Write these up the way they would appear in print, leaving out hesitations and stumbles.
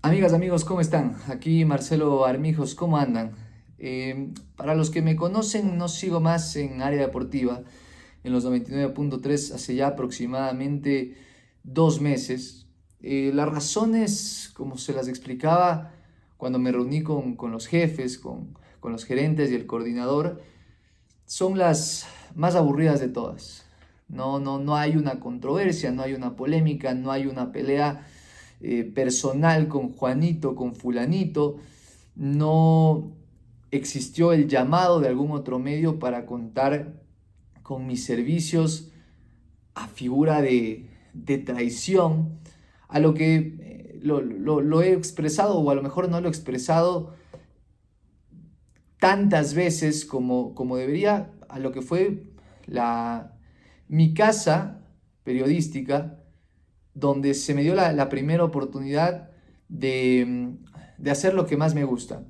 Amigas, amigos, ¿cómo están? Aquí Marcelo Armijos, ¿cómo andan? Para los que me conocen, no sigo más en área deportiva, en los 99.3 hace ya aproximadamente 2 meses. Las razones, como se las explicaba cuando me reuní con los jefes, con los gerentes y el coordinador, son las más aburridas de todas. No hay una controversia, no hay una polémica, no hay una pelea personal con Juanito, con fulanito. No existió el llamado de algún otro medio para contar con mis servicios a figura de traición, a lo que lo he expresado, o a lo mejor no lo he expresado tantas veces como debería, a lo que fue mi casa periodística, donde se me dio la primera oportunidad de hacer lo que más me gusta,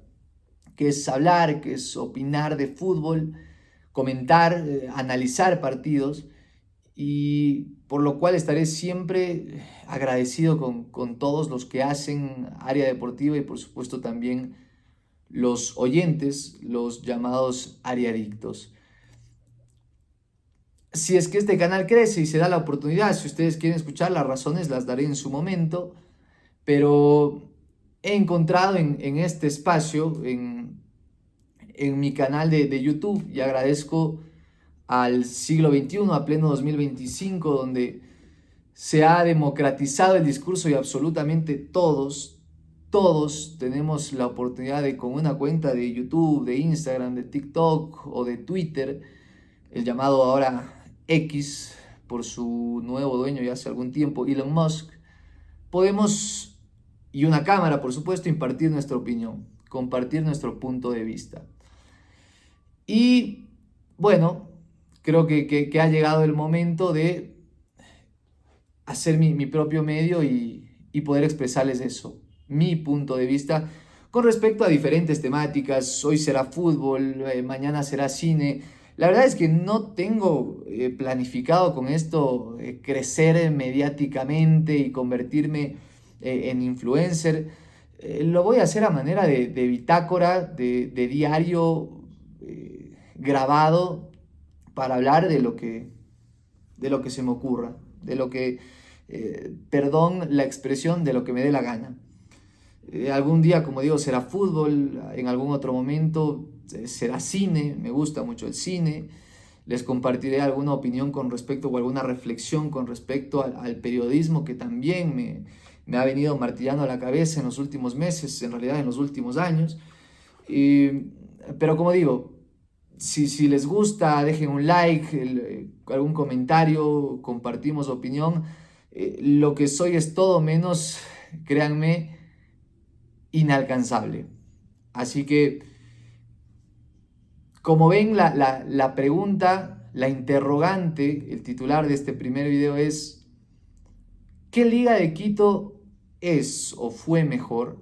que es hablar, que es opinar de fútbol, comentar, analizar partidos, y por lo cual estaré siempre agradecido con todos los que hacen área deportiva y por supuesto también los oyentes, los llamados ariadictos. Si es que este canal crece y se da la oportunidad, si ustedes quieren escuchar las razones, las daré en su momento, pero he encontrado en este espacio, en mi canal de YouTube, y agradezco al siglo XXI, a pleno 2025, donde se ha democratizado el discurso y absolutamente todos tenemos la oportunidad de, con una cuenta de YouTube, de Instagram, de TikTok o de Twitter, el llamado ahora X, por su nuevo dueño ya hace algún tiempo, Elon Musk, podemos, y una cámara por supuesto, impartir nuestra opinión, compartir nuestro punto de vista. Y bueno, creo que ha llegado el momento de hacer mi propio medio y poder expresarles eso, mi punto de vista con respecto a diferentes temáticas. Hoy será fútbol, mañana será cine. La verdad es que no tengo planificado con esto crecer mediáticamente y convertirme en influencer. Lo voy a hacer a manera de bitácora, de diario grabado para hablar de lo que se me ocurra, de lo que, perdón la expresión, de lo que me dé la gana. Algún día, como digo, será fútbol, en algún otro momento será cine, me gusta mucho el cine. Les compartiré alguna opinión con respecto o alguna reflexión con respecto al periodismo, que también me ha venido martillando a la cabeza en los últimos meses, en realidad en los últimos años. Pero como digo, si les gusta, dejen un like, algún comentario, compartimos opinión. Lo que soy es todo menos, créanme, inalcanzable. Así que, como ven, la pregunta, la interrogante, el titular de este primer video es: ¿qué Liga de Quito es o fue mejor?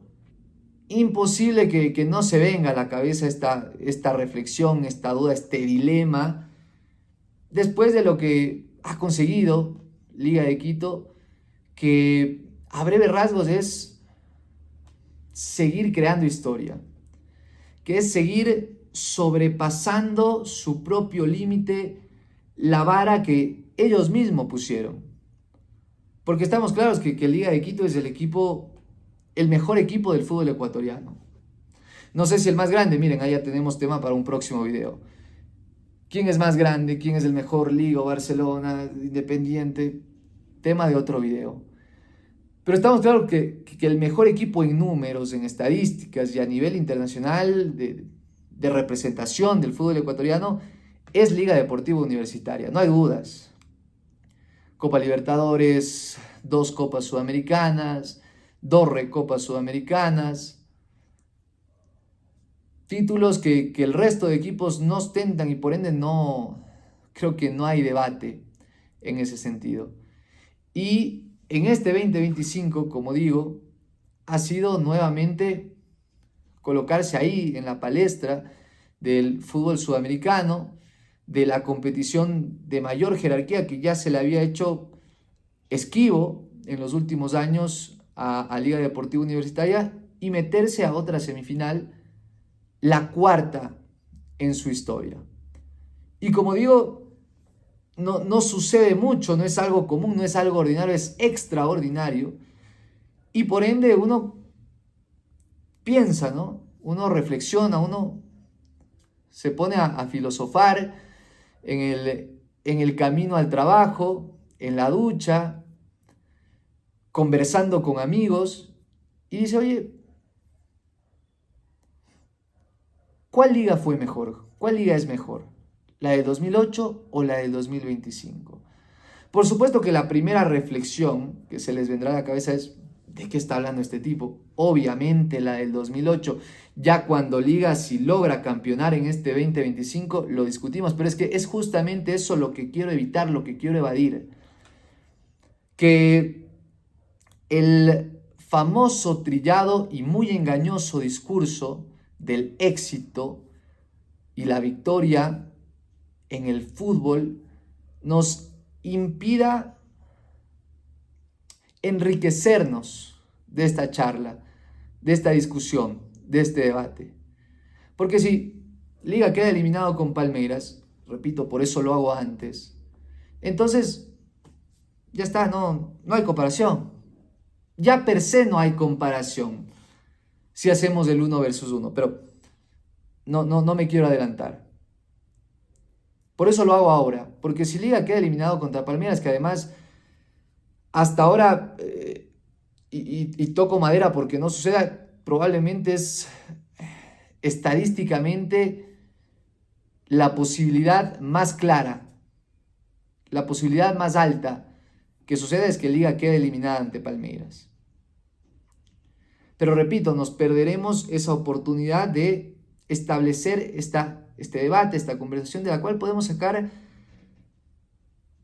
Imposible que no se venga a la cabeza esta reflexión, esta duda, este dilema, después de lo que ha conseguido Liga de Quito, que a breves rasgos es seguir creando historia, que es seguir sobrepasando su propio límite, la vara que ellos mismos pusieron. Porque estamos claros que Liga de Quito es el mejor equipo del fútbol ecuatoriano. No sé si el más grande, miren, ahí ya tenemos tema para un próximo video. ¿Quién es más grande? ¿Quién es el mejor? Liga, Barcelona, Independiente, tema de otro video. Pero estamos claros que el mejor equipo en números, en estadísticas y a nivel internacional de representación del fútbol ecuatoriano es Liga Deportiva Universitaria, no hay dudas. Copa Libertadores, 2 Copas Sudamericanas, 2 Recopas Sudamericanas, títulos que el resto de equipos no ostentan, y por ende creo que no hay debate en ese sentido. Y en este 2025, como digo, ha sido nuevamente colocarse ahí en la palestra del fútbol sudamericano, de la competición de mayor jerarquía que ya se le había hecho esquivo en los últimos años a Liga Deportiva Universitaria y meterse a otra semifinal, la cuarta en su historia. Y como digo, no sucede mucho, no es algo común, no es algo ordinario, es extraordinario. Y por ende uno piensa, ¿no? Uno reflexiona, uno se pone a filosofar en el camino al trabajo, en la ducha, conversando con amigos, y dice, oye, ¿cuál liga fue mejor? ¿Cuál liga es mejor? ¿La del 2008 o la del 2025? Por supuesto que la primera reflexión que se les vendrá a la cabeza es, ¿de qué está hablando este tipo? Obviamente la del 2008. Ya cuando Liga si logra campeonar en este 2025 lo discutimos, pero es que es justamente eso lo que quiero evitar, lo que quiero evadir. Que el famoso, trillado y muy engañoso discurso del éxito y la victoria en el fútbol nos impida enriquecernos de esta charla, de esta discusión, de este debate. Porque si Liga queda eliminado con Palmeiras, repito, por eso lo hago antes, entonces ya está, no hay comparación. Ya per se no hay comparación si hacemos el 1 versus 1, pero no me quiero adelantar. Por eso lo hago ahora, porque si Liga queda eliminado contra Palmeiras, que además hasta ahora, y toco madera porque no suceda, probablemente es estadísticamente la posibilidad más clara, la posibilidad más alta que suceda es que Liga quede eliminada ante Palmeiras. Pero repito, nos perderemos esa oportunidad de establecer este debate, esta conversación de la cual podemos sacar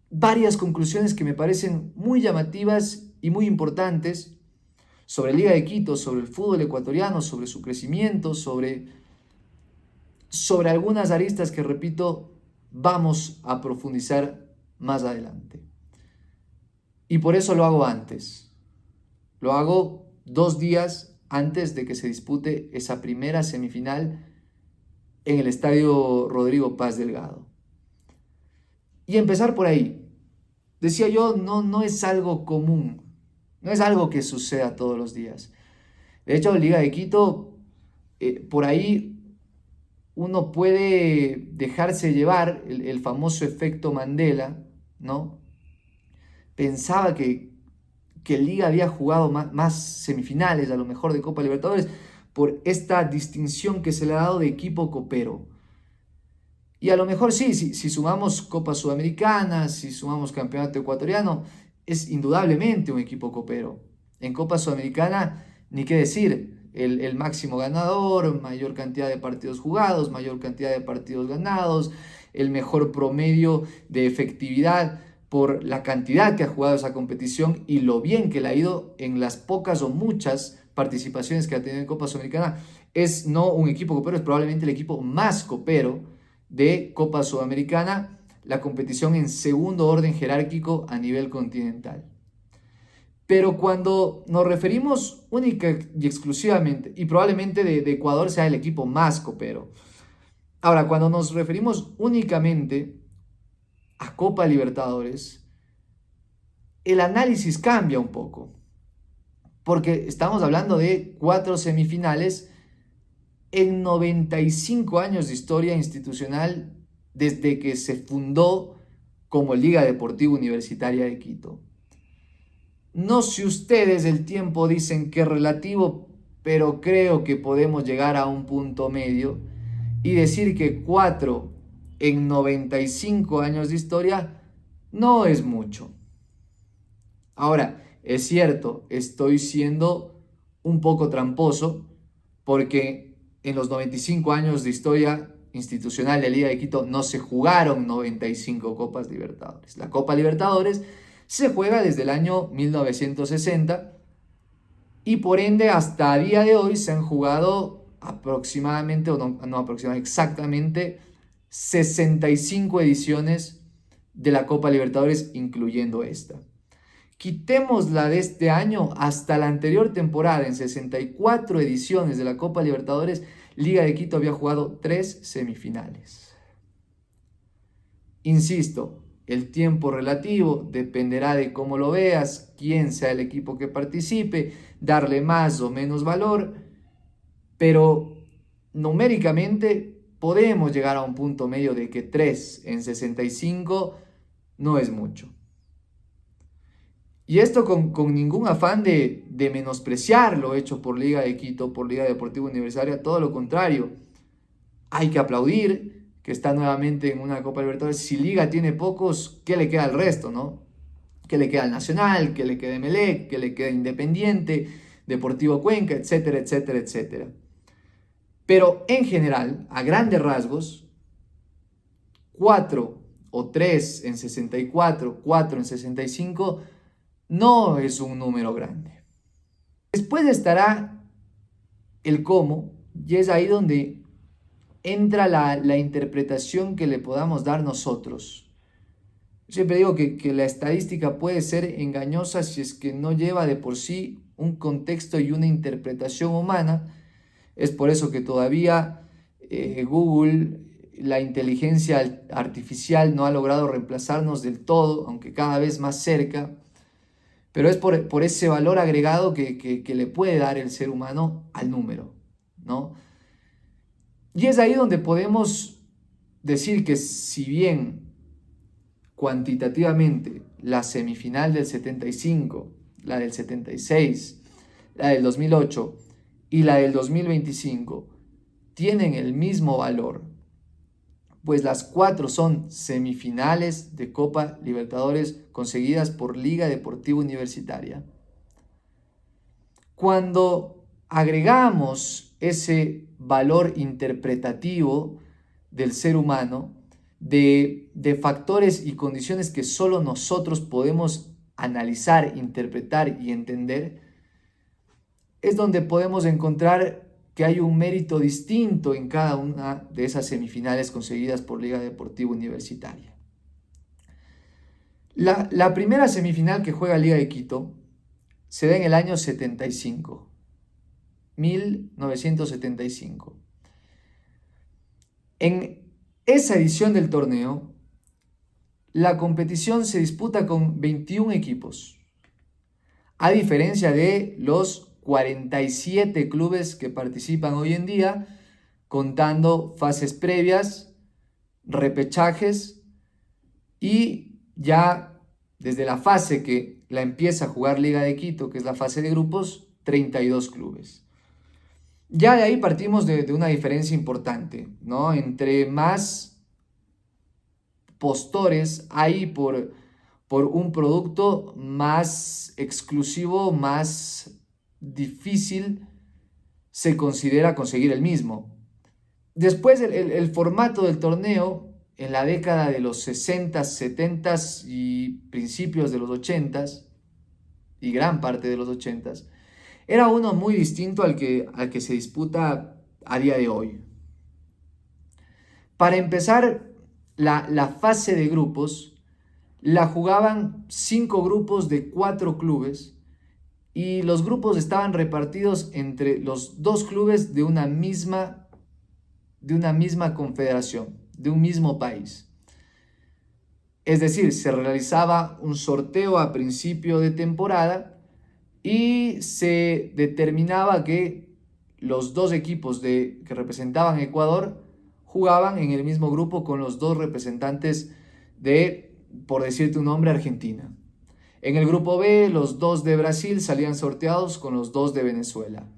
varias conclusiones que me parecen muy llamativas y muy importantes sobre Liga de Quito, sobre el fútbol ecuatoriano, sobre su crecimiento, sobre algunas aristas que, repito, vamos a profundizar más adelante. Y por eso lo hago antes. Lo hago 2 días antes de que se dispute esa primera semifinal en el Estadio Rodrigo Paz Delgado. Y empezar por ahí. Decía yo, no es algo común, no es algo que suceda todos los días. De hecho, Liga de Quito, por ahí uno puede dejarse llevar el famoso efecto Mandela, ¿no? Pensaba que Liga había jugado más semifinales, a lo mejor de Copa Libertadores, por esta distinción que se le ha dado de equipo copero. Y a lo mejor sí, si sumamos Copa Sudamericana, si sumamos Campeonato Ecuatoriano, es indudablemente un equipo copero. En Copa Sudamericana, ni qué decir, el máximo ganador, mayor cantidad de partidos jugados, mayor cantidad de partidos ganados, el mejor promedio de efectividad por la cantidad que ha jugado esa competición y lo bien que le ha ido en las pocas o muchas participaciones que ha tenido en Copa Sudamericana. Es no un equipo copero, es probablemente el equipo más copero de Copa Sudamericana, la competición en segundo orden jerárquico a nivel continental. Pero cuando nos referimos única y exclusivamente, y probablemente de Ecuador sea el equipo más copero, ahora cuando nos referimos únicamente a Copa Libertadores, el análisis cambia un poco, porque estamos hablando de 4 semifinales en 95 años de historia institucional desde que se fundó como Liga Deportiva Universitaria de Quito. No sé ustedes, el tiempo dicen que es relativo, pero creo que podemos llegar a un punto medio y decir que 4 en 95 años de historia no es mucho. Ahora, es cierto, estoy siendo un poco tramposo porque en los 95 años de historia institucional de Liga de Quito no se jugaron 95 Copas Libertadores. La Copa Libertadores se juega desde el año 1960 y por ende hasta a día de hoy se han jugado aproximadamente, exactamente 65 ediciones de la Copa Libertadores, incluyendo esta. Quitemos la de este año, hasta la anterior temporada, en 64 ediciones de la Copa Libertadores, Liga de Quito había jugado 3 semifinales. Insisto, el tiempo relativo dependerá de cómo lo veas, quién sea el equipo que participe, darle más o menos valor, pero numéricamente podemos llegar a un punto medio de que 3 en 65 no es mucho. Y esto con ningún afán de menospreciar lo hecho por Liga de Quito, por Liga Deportiva Universitaria, todo lo contrario. Hay que aplaudir que está nuevamente en una Copa Libertadores. Si Liga tiene pocos, ¿qué le queda al resto, no? ¿Qué le queda al Nacional? ¿Qué le queda a Emelec? ¿Qué le queda a Independiente? Deportivo Cuenca, etcétera, etcétera, etcétera. Pero en general, a grandes rasgos, 4 o 3 en 64, 4 en 65, no es un número grande. Después estará el cómo, y es ahí donde entra la interpretación que le podamos dar nosotros. Siempre digo que la estadística puede ser engañosa si es que no lleva de por sí un contexto y una interpretación humana. Es por eso que todavía Google, la inteligencia artificial, no ha logrado reemplazarnos del todo, aunque cada vez más cerca. Pero es por ese valor agregado que le puede dar el ser humano al número, ¿no? Y es ahí donde podemos decir que si bien cuantitativamente la semifinal del 75, la del 76, la del 2008 y la del 2025 tienen el mismo valor, pues las 4 son semifinales de Copa Libertadores conseguidas por Liga Deportiva Universitaria. Cuando agregamos ese valor interpretativo del ser humano, de factores y condiciones que solo nosotros podemos analizar, interpretar y entender, es donde podemos encontrar que hay un mérito distinto en cada una de esas semifinales conseguidas por Liga Deportiva Universitaria. La primera semifinal que juega Liga de Quito se da en el año 75, 1975. En esa edición del torneo, la competición se disputa con 21 equipos, a diferencia de los 47 clubes que participan hoy en día, contando fases previas, repechajes y ya desde la fase que la empieza a jugar Liga de Quito, que es la fase de grupos, 32 clubes. Ya de ahí partimos de una diferencia importante, ¿no? Entre más postores hay por un producto, más exclusivo, más difícil se considera conseguir el mismo. Después el formato del torneo en la década de los 60, 70 y principios de los 80 y gran parte de los 80 era uno muy distinto al que se disputa a día de hoy. Para empezar, la fase de grupos la jugaban 5 grupos de 4 clubes y los grupos estaban repartidos entre los 2 clubes de una misma confederación, de un mismo país. Es decir, se realizaba un sorteo a principio de temporada y se determinaba que los 2 equipos que representaban Ecuador jugaban en el mismo grupo con los 2 representantes de, por decirte un nombre, Argentina. En el grupo B, los 2 de Brasil salían sorteados con los 2 de Venezuela.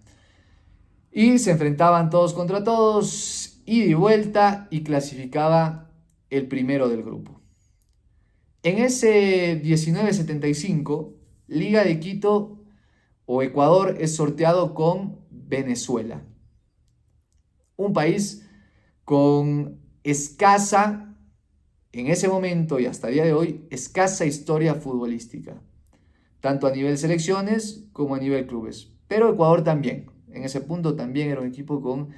Y se enfrentaban todos contra todos, ida y vuelta, y clasificaba el primero del grupo. En ese 1975, Liga de Quito o Ecuador es sorteado con Venezuela. Un país con escasa, en ese momento y hasta el día de hoy, escasa historia futbolística, tanto a nivel selecciones como a nivel clubes. Pero Ecuador también, en ese punto también era un equipo con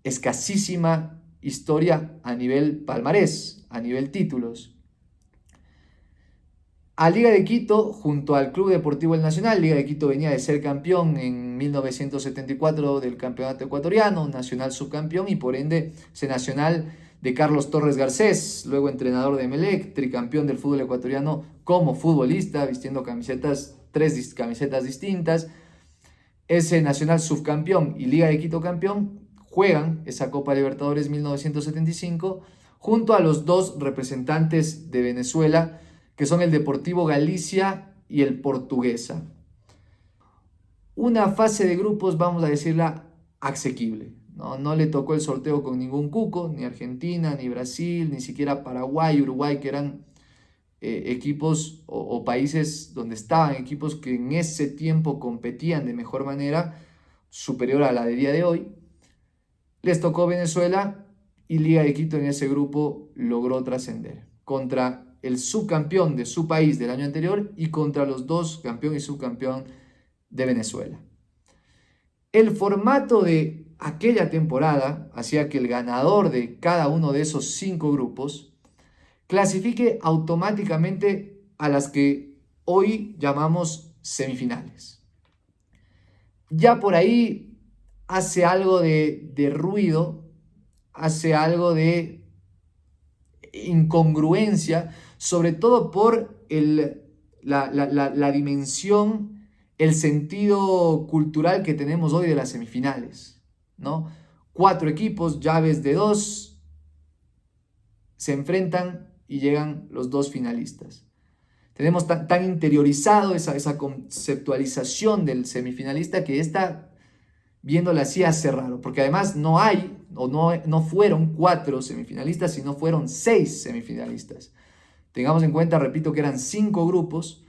escasísima historia a nivel palmarés, a nivel títulos. A Liga de Quito, junto al Club Deportivo El Nacional. Liga de Quito venía de ser campeón en 1974 del campeonato ecuatoriano, Nacional subcampeón, y por ende ese Nacional de Carlos Torres Garcés, luego entrenador de Emelec, tricampeón del fútbol ecuatoriano como futbolista, vistiendo tres camisetas distintas. Ese Nacional subcampeón y Liga de Quito campeón juegan esa Copa Libertadores 1975 junto a los dos representantes de Venezuela, que son el Deportivo Galicia y el Portuguesa. Una fase de grupos, vamos a decirla, asequible. No le tocó el sorteo con ningún cuco, ni Argentina, ni Brasil, ni siquiera Paraguay, Uruguay, que eran equipos o países donde estaban equipos que en ese tiempo competían de mejor manera, superior a la de día de hoy. Les tocó Venezuela y Liga de Quito en ese grupo logró trascender contra el subcampeón de su país del año anterior y contra los dos, campeón y subcampeón de Venezuela. El formato de aquella temporada hacía que el ganador de cada uno de esos 5 grupos clasifique automáticamente a las que hoy llamamos semifinales. Ya por ahí hace algo de ruido, hace algo de incongruencia, sobre todo por la dimensión, el sentido cultural que tenemos hoy de las semifinales, ¿no? 4 equipos, llaves de 2, se enfrentan y llegan los 2 finalistas. Tenemos tan interiorizado esa conceptualización del semifinalista que viéndola así hace raro, porque además no fueron 4 semifinalistas, sino fueron 6 semifinalistas. Tengamos en cuenta, repito, que eran 5 grupos,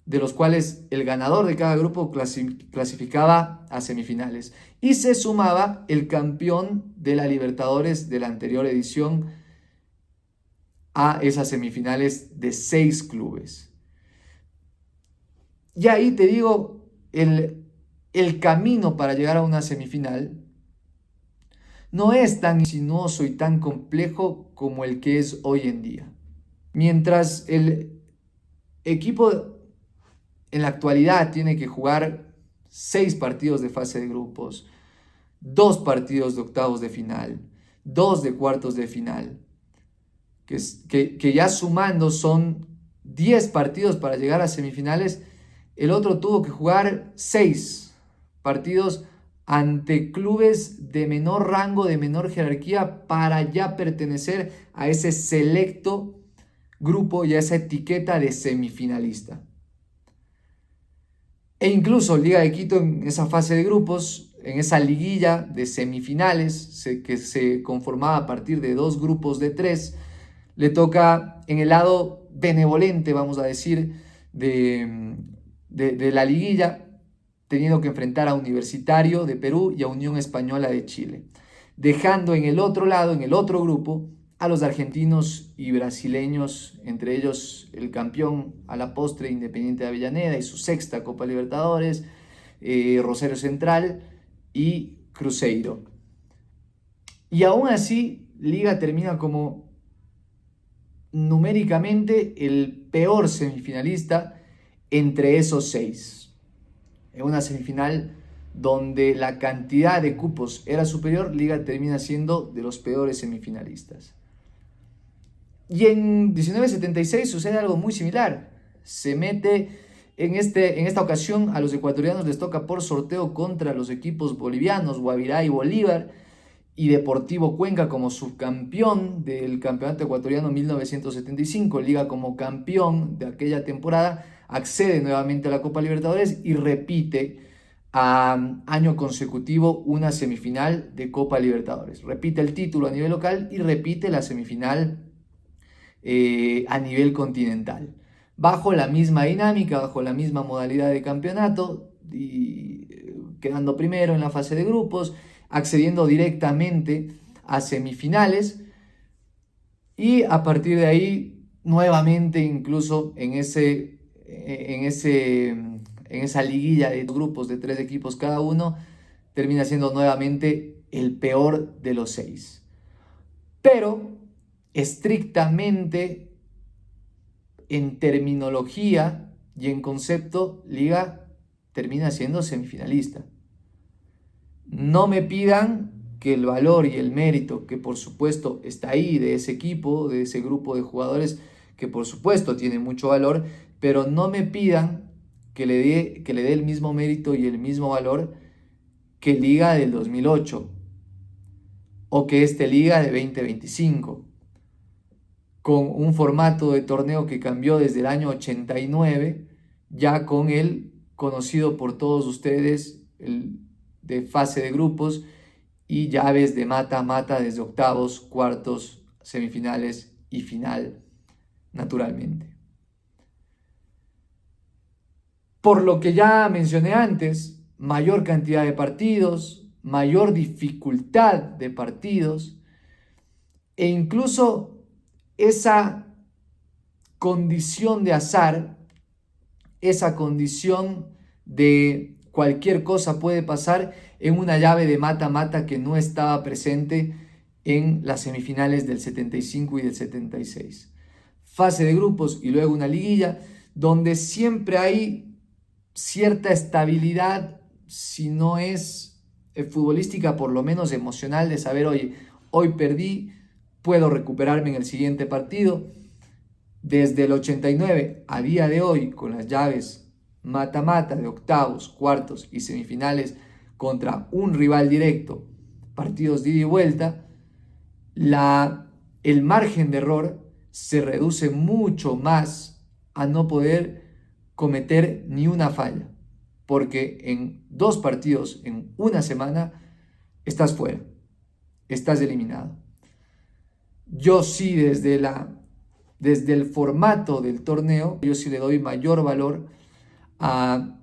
de los cuales el ganador de cada grupo clasificaba a semifinales. Y se sumaba el campeón de la Libertadores de la anterior edición a esas semifinales de 6 clubes. Y ahí te digo, el camino para llegar a una semifinal no es tan sinuoso y tan complejo como el que es hoy en día. Mientras el equipo en la actualidad tiene que jugar 6 partidos de fase de grupos, 2 partidos de octavos de final, 2 de cuartos de final, que ya sumando son 10 partidos para llegar a semifinales. El otro tuvo que jugar 6 partidos ante clubes de menor rango, de menor jerarquía, para ya pertenecer a ese selecto grupo y a esa etiqueta de semifinalista. E incluso Liga de Quito en esa fase de grupos, en esa liguilla de semifinales que se conformaba a partir de 2 grupos de 3, le toca en el lado benevolente, vamos a decir, de la liguilla, teniendo que enfrentar a Universitario de Perú y a Unión Española de Chile, dejando en el otro lado, en el otro grupo, a los argentinos y brasileños, entre ellos el campeón a la postre Independiente de Avellaneda y su 6ª Copa Libertadores, Rosario Central y Cruzeiro. Y aún así, Liga termina como numéricamente el peor semifinalista entre esos 6. En una semifinal donde la cantidad de cupos era superior, Liga termina siendo de los peores semifinalistas. Y en 1976 sucede algo muy similar. Se mete en esta ocasión a los ecuatorianos les toca por sorteo contra los equipos bolivianos, Guavirá y Bolívar, y Deportivo Cuenca como subcampeón del campeonato ecuatoriano 1975. Liga como campeón de aquella temporada, accede nuevamente a la Copa Libertadores y repite a año consecutivo una semifinal de Copa Libertadores. Repite el título a nivel local y repite la semifinal a nivel continental. Bajo la misma dinámica, bajo la misma modalidad de campeonato, y quedando primero en la fase de grupos, accediendo directamente a semifinales, y a partir de ahí nuevamente incluso en esa liguilla de grupos de 3 equipos cada uno, termina siendo nuevamente el peor de los 6. Pero estrictamente en terminología y en concepto, Liga termina siendo semifinalista. No me pidan que el valor y el mérito, que por supuesto está ahí, de ese equipo, de ese grupo de jugadores, que por supuesto tiene mucho valor, pero no me pidan que le dé el mismo mérito y el mismo valor que Liga del 2008 o que Liga de 2025, con un formato de torneo que cambió desde el año 89, ya con el conocido por todos ustedes, el de fase de grupos y llaves de mata-mata desde octavos, cuartos, semifinales y final, naturalmente. Por lo que ya mencioné antes, mayor cantidad de partidos, mayor dificultad de partidos e incluso esa condición de azar, esa condición de cualquier cosa puede pasar en una llave de mata-mata que no estaba presente en las semifinales del 75 y del 76. Fase de grupos y luego una liguilla donde siempre hay cierta estabilidad, si no es futbolística, por lo menos emocional, de saber, oye, hoy perdí, puedo recuperarme en el siguiente partido. Desde el 89 a día de hoy, con las llaves mata-mata de octavos, cuartos y semifinales contra un rival directo, partidos de ida y vuelta, el margen de error se reduce mucho más a no poder cometer ni una falla, porque en 2 partidos, en una semana, estás fuera, estás eliminado. Yo sí, desde el formato del torneo, yo sí le doy mayor valor a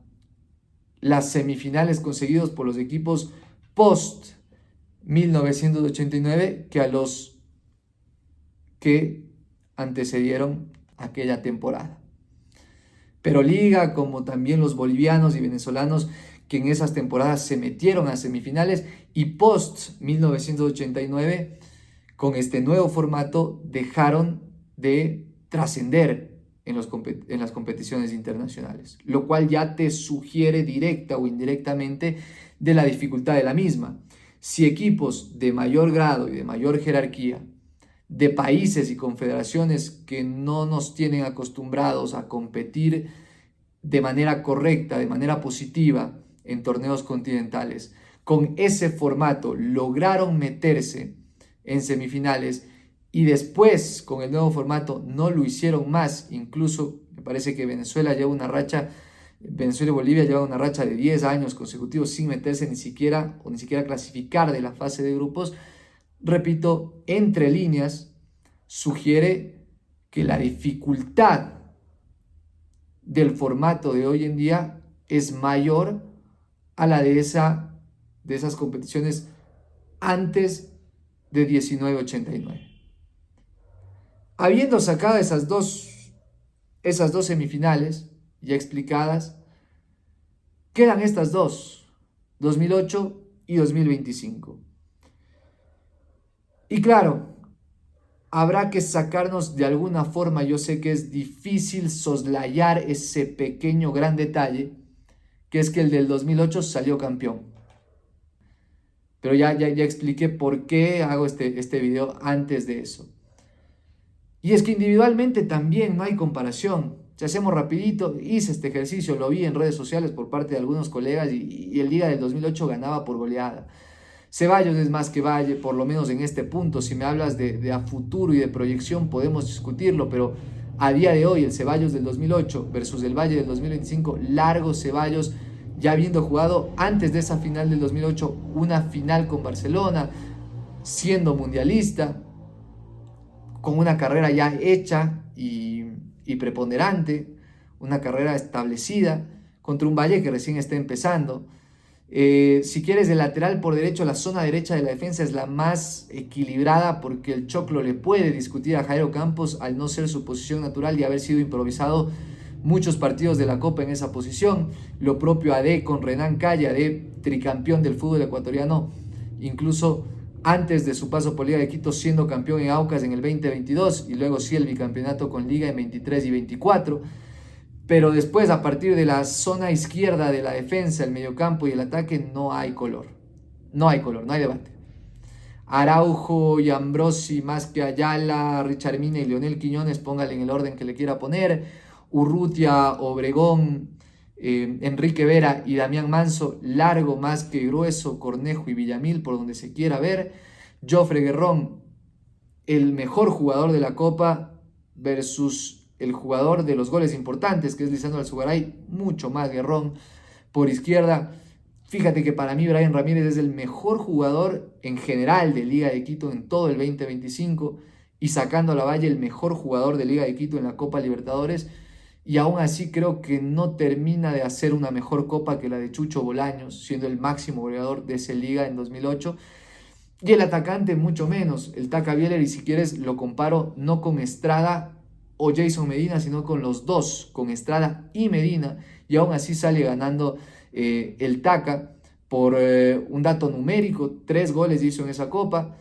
las semifinales conseguidos por los equipos post 1989 que a los que antecedieron aquella temporada. Pero Liga, como también los bolivianos y venezolanos que en esas temporadas se metieron a semifinales, y post 1989, con este nuevo formato, dejaron de trascender en las competiciones internacionales, lo cual ya te sugiere directa o indirectamente de la dificultad de la misma. Si equipos de mayor grado y de mayor jerarquía, de países y confederaciones que no nos tienen acostumbrados a competir de manera correcta, de manera positiva en torneos continentales, con ese formato lograron meterse en semifinales y después con el nuevo formato no lo hicieron más. Incluso me parece que Venezuela y Bolivia llevan una racha de 10 años consecutivos sin meterse ni siquiera clasificar de la fase de grupos. Repito, entre líneas, sugiere que la dificultad del formato de hoy en día es mayor a la de esas competiciones antes de 1989. Habiendo sacado esas dos semifinales ya explicadas, quedan estas dos, 2008 y 2025. Y claro, habrá que sacarnos de alguna forma, yo sé que es difícil soslayar ese pequeño gran detalle, que es que el del 2008 salió campeón. Pero ya expliqué por qué hago este video antes de eso. Y es que individualmente también no hay comparación. Si hacemos rapidito, hice este ejercicio, lo vi en redes sociales por parte de algunos colegas y el Liga del 2008 ganaba por goleada. Ceballos es más que Valle, por lo menos en este punto. Si me hablas de a futuro y de proyección podemos discutirlo, pero a día de hoy el Ceballos del 2008 versus el Valle del 2025, largo Ceballos, ya habiendo jugado antes de esa final del 2008 una final con Barcelona, siendo mundialista, con una carrera ya hecha y preponderante, una carrera establecida, contra un Valle que recién está empezando. Si quieres, de lateral por derecho, la zona derecha de la defensa es la más equilibrada porque el Choclo le puede discutir a Jairo Campos al no ser su posición natural y haber sido improvisado muchos partidos de la Copa en esa posición. Lo propio AD con Renan Calle, AD tricampeón del fútbol ecuatoriano, incluso antes de su paso por Liga de Quito, siendo campeón en Aucas en el 2022 y luego sí el bicampeonato con Liga en 23 y 24. Pero después, a partir de la zona izquierda de la defensa, el mediocampo y el ataque, no hay color. No hay color, no hay debate. Araujo y Ambrosi, más que Ayala, Richard Mina y Leonel Quiñones, póngale en el orden que le quiera poner. Urrutia, Obregón, Enrique Vera y Damián Manso, largo más que grueso, Cornejo y Villamil, por donde se quiera ver. Jofre Guerrón, el mejor jugador de la Copa versus el jugador de los goles importantes, que es Lisandro Alzugaray, mucho más Guerrón. Por izquierda, fíjate que para mí Brian Ramírez es el mejor jugador en general de Liga de Quito en todo el 2025 y sacando a la Valle el mejor jugador de Liga de Quito en la Copa Libertadores, y aún así creo que no termina de hacer una mejor Copa que la de Chucho Bolaños, siendo el máximo goleador de esa liga en 2008. Y el atacante mucho menos, el Taca Bieler, y si quieres lo comparo no con Estrada o Jason Medina, sino con los dos, con Estrada y Medina, y aún así sale ganando el Taca por un dato numérico, 3 goles hizo en esa Copa,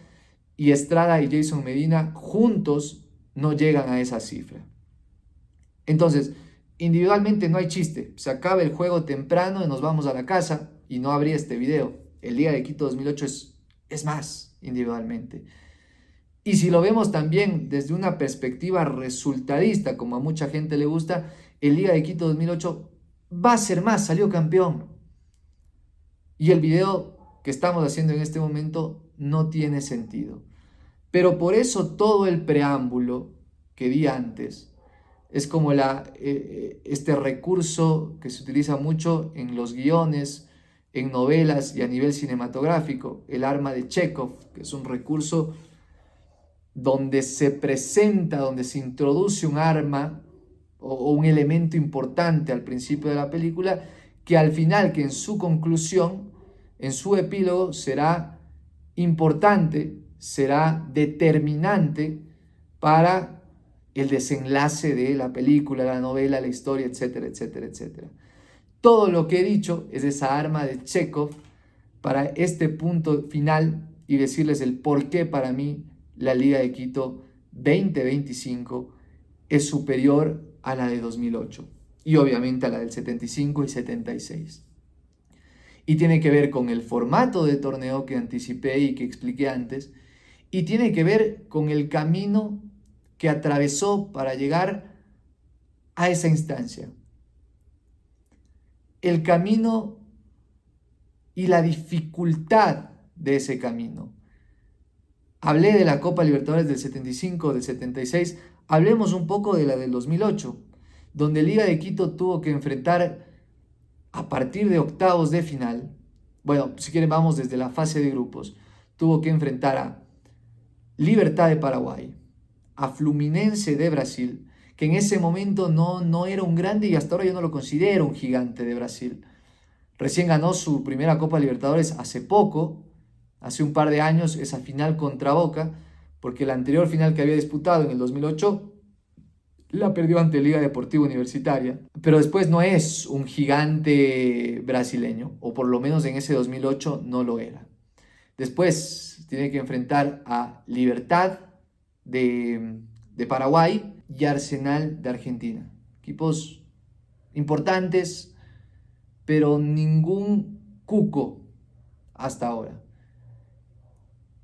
y Estrada y Jason Medina juntos no llegan a esa cifra. Entonces, individualmente no hay chiste, se acaba el juego temprano y nos vamos a la casa y no habría este video. El Liga de Quito 2008 es más individualmente. Y si lo vemos también desde una perspectiva resultadista, como a mucha gente le gusta, el Liga de Quito 2008 va a ser más, salió campeón. Y el video que estamos haciendo en este momento no tiene sentido. Pero por eso todo el preámbulo que di antes es como este recurso que se utiliza mucho en los guiones, en novelas y a nivel cinematográfico, el arma de Chekhov, que es un recurso donde se presenta, donde se introduce un arma o un elemento importante al principio de la película, que al final, que en su conclusión, en su epílogo, será importante, será determinante para el desenlace de la película, la novela, la historia, etcétera, etcétera, etcétera. Todo lo que he dicho es esa arma de Chekhov para este punto final y decirles el por qué para mí la Liga de Quito 2025 es superior a la de 2008 y obviamente a la del 75 y 76. Y tiene que ver con el formato de torneo que anticipé y que expliqué antes, y tiene que ver con el camino que atravesó para llegar a esa instancia. El camino y la dificultad de ese camino. Hablé de la Copa Libertadores del 75, del 76, hablemos un poco de la del 2008, donde Liga de Quito tuvo que enfrentar a partir de octavos de final, bueno, si quieren vamos desde la fase de grupos, tuvo que enfrentar a Libertad de Paraguay, a Fluminense de Brasil, que en ese momento no era un grande y hasta ahora yo no lo considero un gigante de Brasil. Recién ganó su primera Copa Libertadores hace poco, hace un par de años, esa final contra Boca, porque la anterior final que había disputado en el 2008 la perdió ante Liga Deportiva Universitaria, pero después no es un gigante brasileño, o por lo menos en ese 2008 no lo era. Después tiene que enfrentar a Libertad de Paraguay y Arsenal de Argentina. Equipos importantes, pero ningún cuco hasta ahora.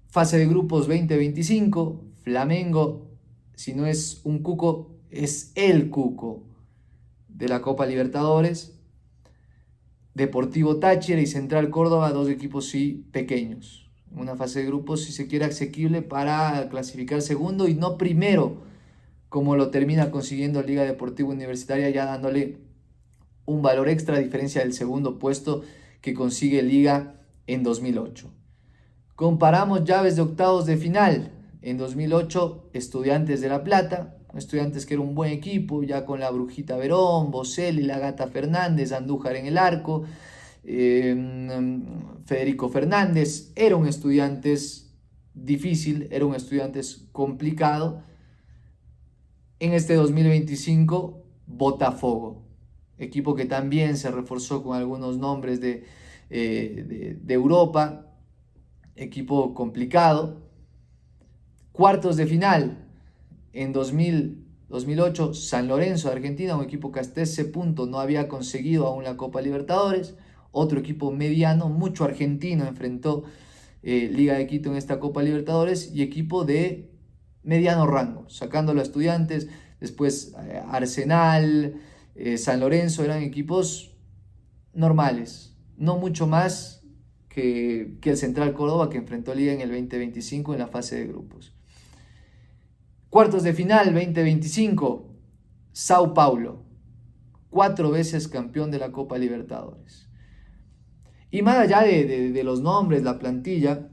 Fase de grupos 2025, Flamengo, si no es un cuco, es el cuco de la Copa Libertadores. Deportivo Táchira y Central Córdoba, 2 equipos sí pequeños. Una fase de grupos, si se quiere, asequible para clasificar segundo y no primero, como lo termina consiguiendo Liga Deportiva Universitaria, ya dándole un valor extra a diferencia del segundo puesto que consigue Liga en 2008. Comparamos llaves de octavos de final. En 2008, Estudiantes de La Plata, Estudiantes que era un buen equipo, ya con la Brujita Verón, Bocelli, la Gata Fernández, Andújar en el arco, Federico Fernández. Era un Estudiantes difícil, era un Estudiantes complicado. En este 2025, Botafogo, equipo que también se reforzó con algunos nombres de Europa. equipo complicado. Cuartos de final en 2008, San Lorenzo de Argentina, un equipo que hasta ese punto no había conseguido aún la Copa Libertadores, otro equipo mediano, mucho argentino enfrentó Liga de Quito en esta Copa Libertadores, y equipo de mediano rango, sacándolo a Estudiantes, después Arsenal, San Lorenzo, eran equipos normales, no mucho más que el Central Córdoba, que enfrentó Liga en el 2025 en la fase de grupos. Cuartos de final 2025, Sao Paulo, 4 veces campeón de la Copa Libertadores. Y más allá de los nombres, la plantilla,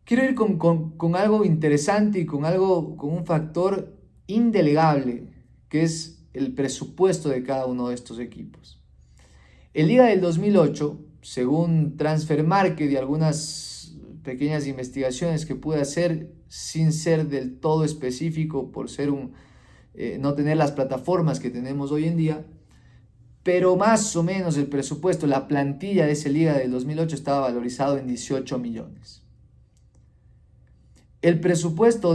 quiero ir con algo interesante y con un factor indelegable, que es el presupuesto de cada uno de estos equipos. En Liga del 2008, según Transfer Market y algunas pequeñas investigaciones que pude hacer sin ser del todo específico por ser no tener las plataformas que tenemos hoy en día, pero más o menos el presupuesto, la plantilla de esa Liga del 2008 estaba valorizado en 18 millones. El presupuesto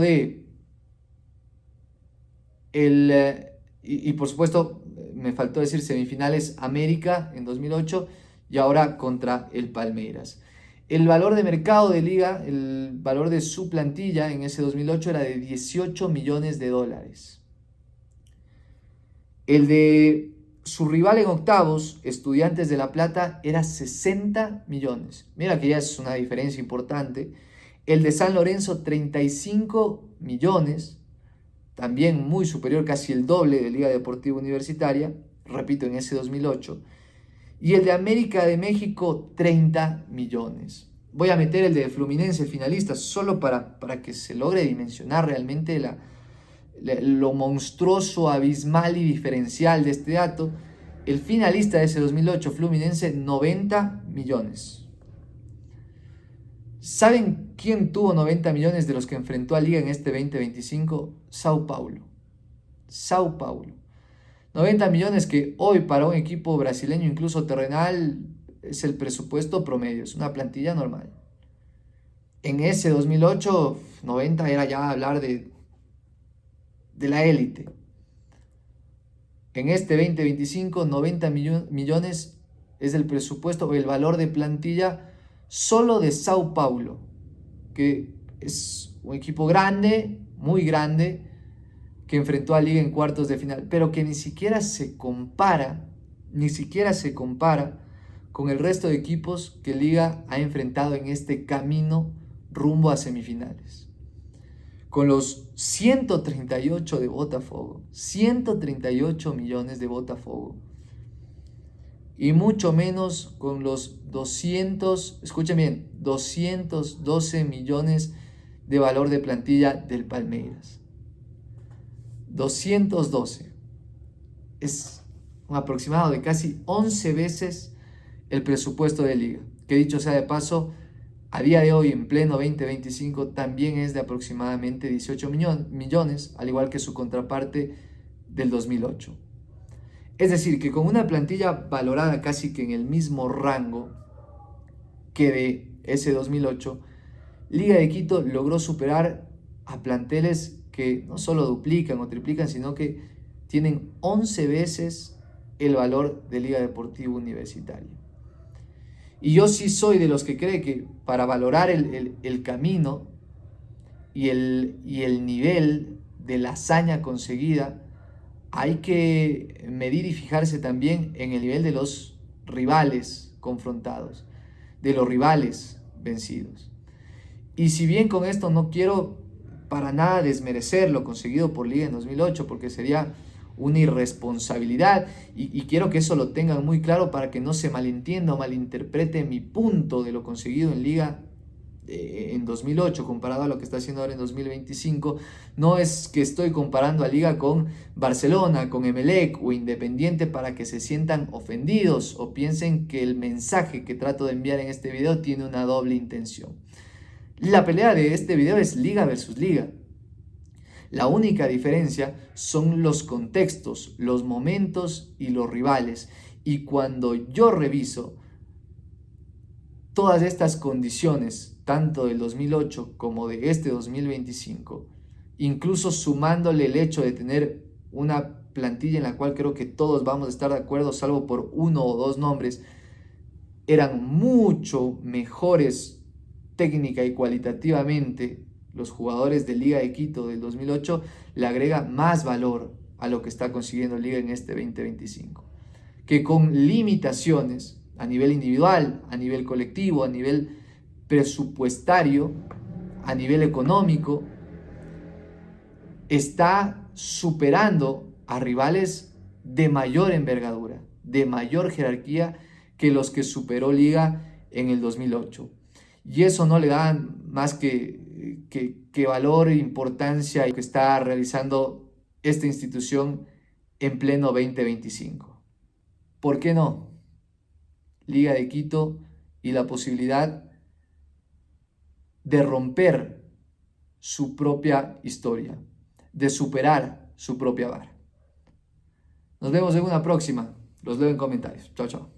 y por supuesto, me faltó decir semifinales América en 2008 y ahora contra el Palmeiras. El valor de mercado de Liga, el valor de su plantilla en ese 2008 era de 18 millones de dólares. El de su rival en octavos, Estudiantes de La Plata, era 60 millones. Mira que ya es una diferencia importante. El de San Lorenzo, 35 millones, también muy superior, casi el doble de Liga Deportiva Universitaria, repito, en ese 2008. Y el de América de México, 30 millones. Voy a meter el de Fluminense finalista solo para que se logre dimensionar realmente lo monstruoso, abismal y diferencial de este dato. El finalista de ese 2008, Fluminense, 90 millones. ¿Saben quién tuvo 90 millones de los que enfrentó a Liga en este 2025? Sao Paulo. Sao Paulo. 90 millones que hoy para un equipo brasileño, incluso terrenal, es el presupuesto promedio, es una plantilla normal. En ese 2008, 90 era ya hablar de la élite. En este 2025, 90 millones es el presupuesto o el valor de plantilla solo de Sao Paulo, que es un equipo grande, muy grande, que enfrentó a Liga en cuartos de final, pero que ni siquiera se compara con el resto de equipos que Liga ha enfrentado en este camino rumbo a semifinales. Con los 138 de Botafogo, 138 millones de Botafogo, y mucho menos con los 212 millones de valor de plantilla del Palmeiras. 212 es un aproximado de casi 11 veces el presupuesto de Liga, que dicho sea de paso, a día de hoy en pleno 2025 también es de aproximadamente 18 millones, al igual que su contraparte del 2008. Es decir, que con una plantilla valorada casi que en el mismo rango que de ese 2008, Liga de Quito logró superar a planteles que no solo duplican o triplican, sino que tienen 11 veces el valor de Liga Deportiva Universitaria. Y yo sí soy de los que cree que para valorar el camino y el nivel de la hazaña conseguida, hay que medir y fijarse también en el nivel de los rivales confrontados, de los rivales vencidos. Y si bien con esto no quiero para nada desmerecer lo conseguido por Liga en 2008, porque sería una irresponsabilidad, y quiero que eso lo tengan muy claro para que no se malentienda o malinterprete mi punto de lo conseguido en Liga en 2008 comparado a lo que está haciendo ahora en 2025. No es que estoy comparando a Liga con Barcelona, con Emelec o Independiente para que se sientan ofendidos o piensen que el mensaje que trato de enviar en este video tiene una doble intención. La pelea de este video es Liga versus Liga. La única diferencia son los contextos, los momentos y los rivales. Y cuando yo reviso todas estas condiciones, tanto del 2008 como de este 2025, incluso sumándole el hecho de tener una plantilla en la cual creo que todos vamos a estar de acuerdo, salvo por uno o dos nombres, eran mucho mejores técnica y cualitativamente los jugadores de Liga de Quito del 2008, le agrega más valor a lo que está consiguiendo Liga en este 2025. Que con limitaciones a nivel individual, a nivel colectivo, a nivel presupuestario, a nivel económico, está superando a rivales de mayor envergadura, de mayor jerarquía que los que superó Liga en el 2008. Y eso no le da más que valor e importancia que está realizando esta institución en pleno 2025. ¿Por qué no? Liga de Quito y la posibilidad de romper su propia historia, de superar su propia vara. Nos vemos en una próxima. Los leo en comentarios. Chao, chao.